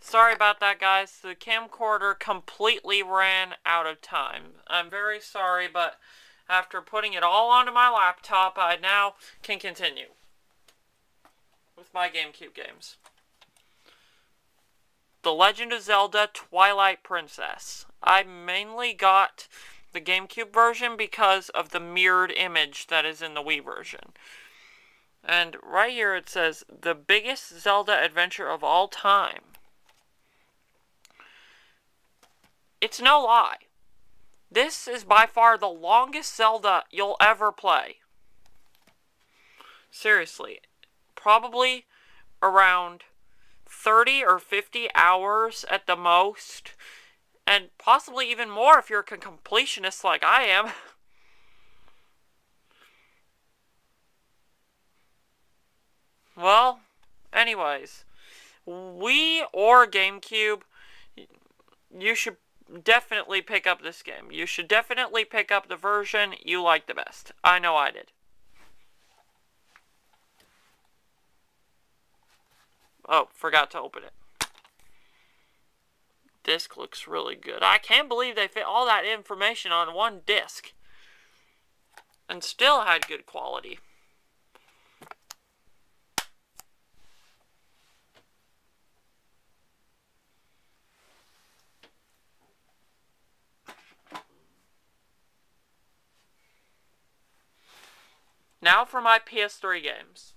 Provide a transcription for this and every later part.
Sorry about that, guys. The camcorder completely ran out of time. I'm very sorry, but after putting it all onto my laptop, I now can continue with my GameCube games. The Legend of Zelda Twilight Princess. I mainly got the GameCube version because of the mirrored image that is in the Wii version. And right here it says, the biggest Zelda adventure of all time. It's no lie. This is by far the longest Zelda you'll ever play. Seriously. Probably around 30 or 50 hours at the most. And possibly even more if you're a completionist like I am. Well, anyways. Wii or GameCube, you should definitely pick up this game. You should definitely pick up the version you like the best. I know I did. Oh, forgot to open it. Disc looks really good. I can't believe they fit all that information on one disc. And still had good quality. Now for my PS3 games.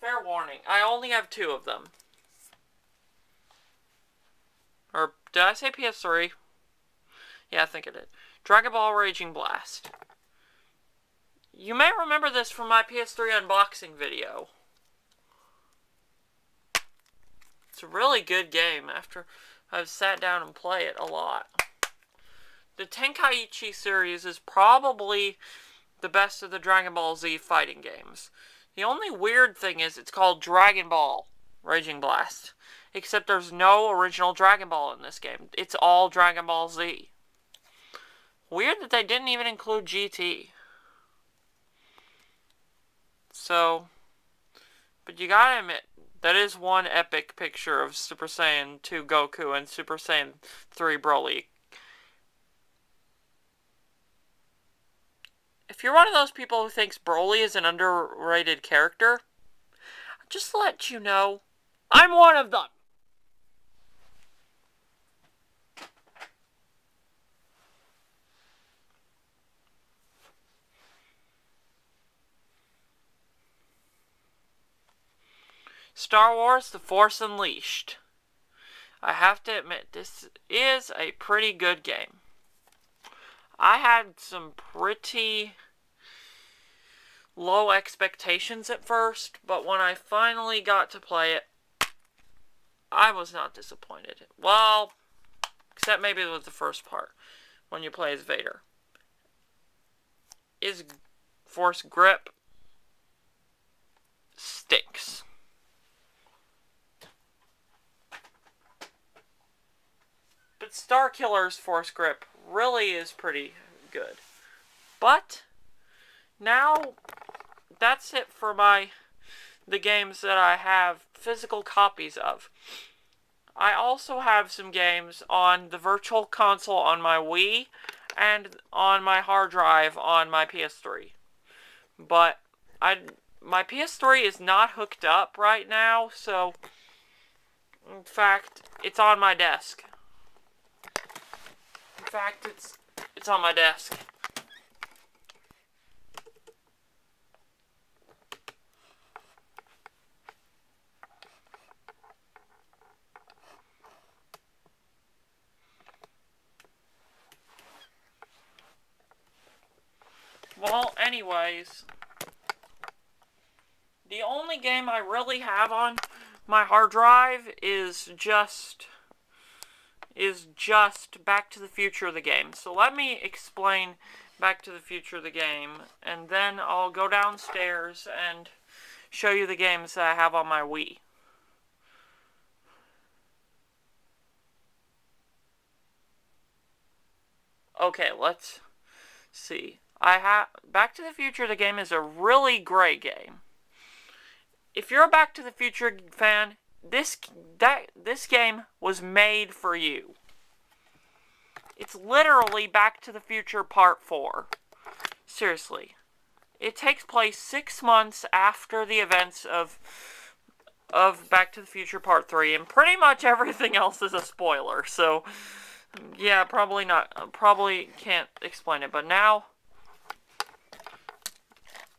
Fair warning, I only have 2 of them. Or, did I say PS3? Yeah, I think I did. Dragon Ball Raging Blast. You may remember this from my PS3 unboxing video. It's a really good game after I've sat down and played it a lot. The Tenkaichi series is probably the best of the Dragon Ball Z fighting games. The only weird thing is it's called Dragon Ball Raging Blast. Except there's no original Dragon Ball in this game. It's all Dragon Ball Z. Weird that they didn't even include GT. So, but you gotta admit, that is one epic picture of Super Saiyan 2 Goku and Super Saiyan 3 Broly. If you're one of those people who thinks Broly is an underrated character, just to let you know, I'm one of them! Star Wars The Force Unleashed. I have to admit, this is a pretty good game. I had some pretty low expectations at first, but when I finally got to play it, I was not disappointed. Well, except maybe with the first part, when you play as Vader. His Force grip stinks. But Starkiller's Force grip really is pretty good. But now that's it for the games that I have physical copies of. I also have some games on the Virtual Console on my Wii and on my hard drive on my PS3. But my PS3 is not hooked up right now, so in fact, it's on my desk. In fact, it's on my desk. Well, anyways, the only game I really have on my hard drive is just Back to the Future the game. So let me explain Back to the Future the game, and then I'll go downstairs and show you the games that I have on my Wii. Okay, let's see. Back to the Future the game is a really great game. If you're a Back to the Future fan, this game was made for you. It's literally Back to the Future Part 4. Seriously. It takes place 6 months after the events of Back to the Future Part 3, and pretty much everything else is a spoiler, so yeah, probably can't explain it, but now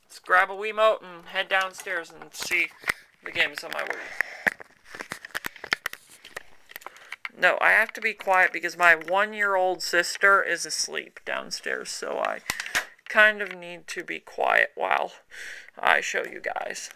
let's grab a Wiimote and head downstairs and see the games on my Wii. No, I have to be quiet because my 1-year-old sister is asleep downstairs, so I kind of need to be quiet while I show you guys.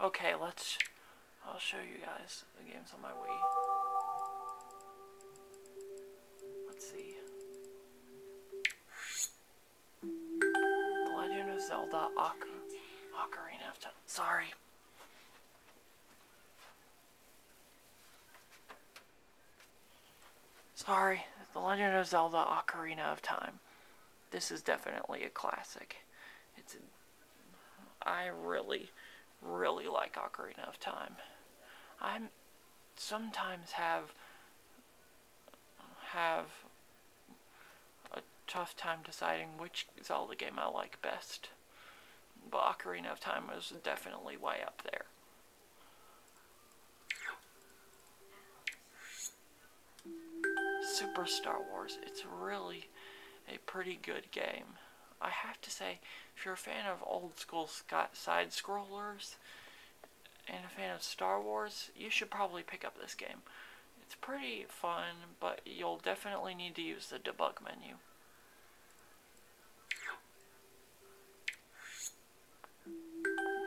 Okay, I'll show you guys the games on my Wii. Let's see. The Legend of Zelda Ocarina of Time. Sorry. The Legend of Zelda Ocarina of Time. This is definitely a classic. I really like Ocarina of Time. I sometimes have a tough time deciding which Zelda game I like best, but Ocarina of Time was definitely way up there. Super Star Wars, it's really a pretty good game. I have to say, if you're a fan of old school side-scrollers and a fan of Star Wars, you should probably pick up this game. It's pretty fun, but you'll definitely need to use the debug menu.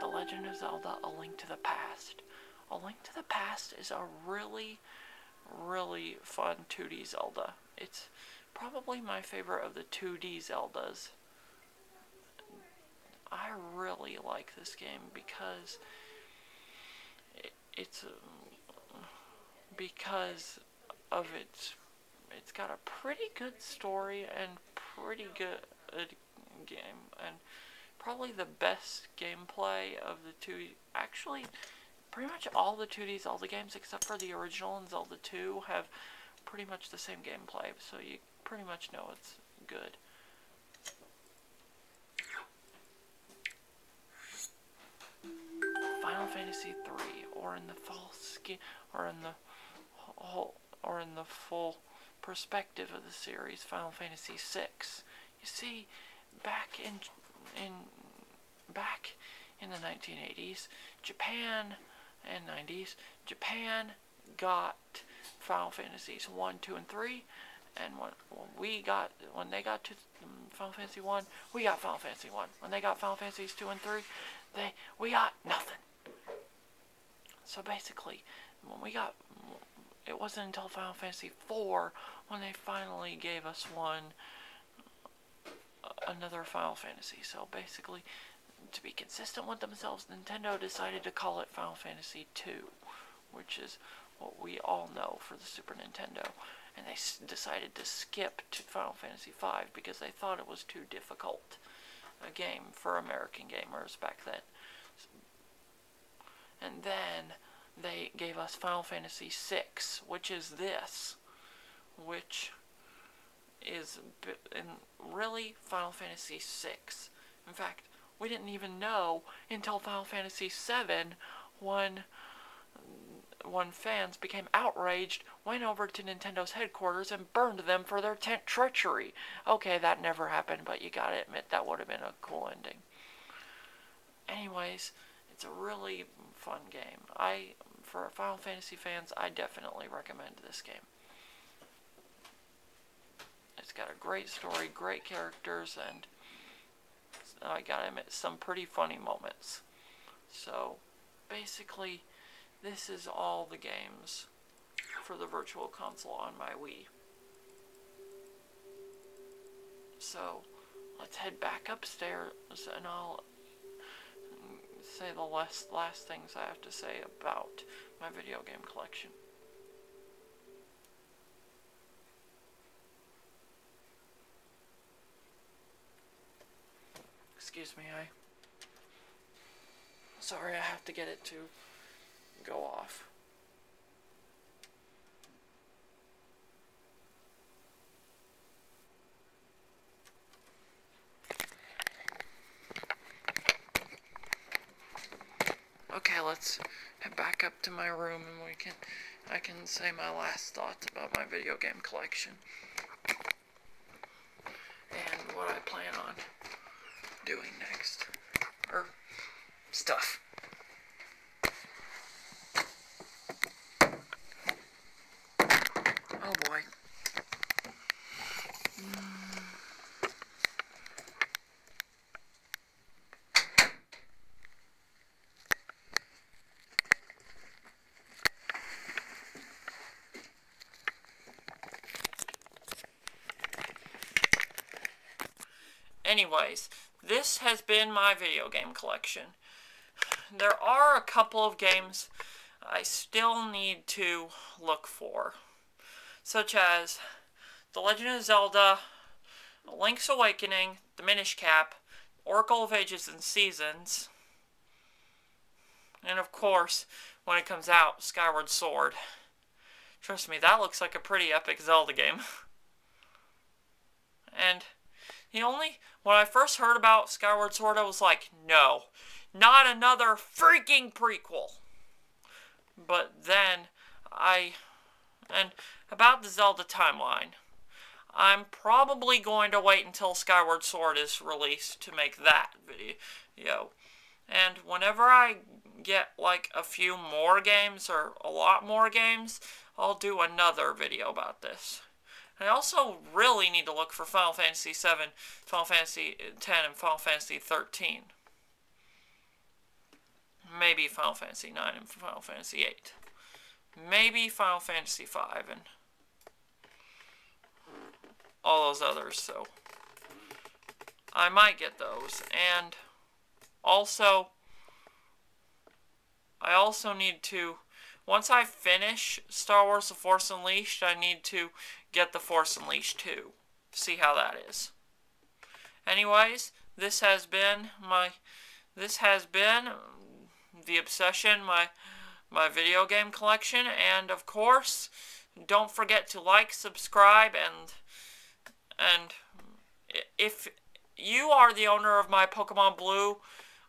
The Legend of Zelda: A Link to the Past. A Link to the Past is a really fun 2D Zelda. It's probably my favorite of the 2D Zeldas. I really like this game because it's got a pretty good story and pretty good game, and probably the best gameplay of the two. Actually, pretty much all the 2D Zelda games except for the original and Zelda 2 have pretty much the same gameplay, so you pretty much know it's good. Final Fantasy 3, or in the full perspective of the series, Final Fantasy 6. You see, back in the 1980s, Japan and 90s, Japan got Final Fantasies 1, 2, and 3, and when they got to Final Fantasy 1, we got Final Fantasy 1. When they got Final Fantasies 2 and 3, we got nothing. So basically, it wasn't until Final Fantasy 4 when they finally gave us another Final Fantasy. So basically, to be consistent with themselves, Nintendo decided to call it Final Fantasy 2, which is what we all know for the Super Nintendo. And they decided to skip to Final Fantasy 5 because they thought it was too difficult a game for American gamers back then. And then they gave us Final Fantasy 6, which is this, which is really Final Fantasy 6. In fact, we didn't even know until Final Fantasy 7 when when fans became outraged, went over to Nintendo's headquarters and burned them for their treachery. Okay, that never happened, but you gotta admit that would have been a cool ending. Anyways, it's a really fun game. For Final Fantasy fans, I definitely recommend this game. It's got a great story, great characters, and I gotta admit, some pretty funny moments. So, basically, this is all the games for the Virtual Console on my Wii. So, let's head back upstairs, and I'll say the last things I have to say about my video game collection. Excuse me, sorry, I have to get it to go off. Okay, let's head back up to my room and I can say my last thoughts about my video game collection. And what I plan on doing next. Or stuff. Oh boy. Anyways, this has been my video game collection. There are a couple of games I still need to look for, such as The Legend of Zelda, Link's Awakening, The Minish Cap, Oracle of Ages and Seasons, and of course, when it comes out, Skyward Sword. Trust me, that looks like a pretty epic Zelda game. And when I first heard about Skyward Sword, I was like, no, not another freaking prequel. But then, and about the Zelda timeline, I'm probably going to wait until Skyward Sword is released to make that video. And whenever I get like a few more games, or a lot more games, I'll do another video about this. I also really need to look for Final Fantasy VII, Final Fantasy X, and Final Fantasy XIII. Maybe Final Fantasy IX and Final Fantasy VIII. Maybe Final Fantasy V and all those others, so I might get those. And also, I also need to, once I finish Star Wars The Force Unleashed, I need to get The Force Unleashed 2. See how that is. Anyways, this has been The Obsession, my video game collection, and of course, don't forget to like, subscribe, and if you are the owner of my Pokemon Blue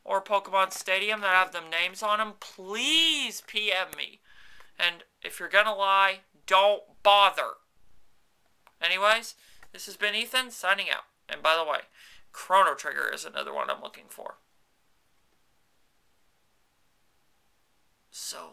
or Pokemon Stadium that have them names on them, please PM me. And if you're gonna lie, don't bother. Anyways, this has been Ethan, signing out. And by the way, Chrono Trigger is another one I'm looking for. So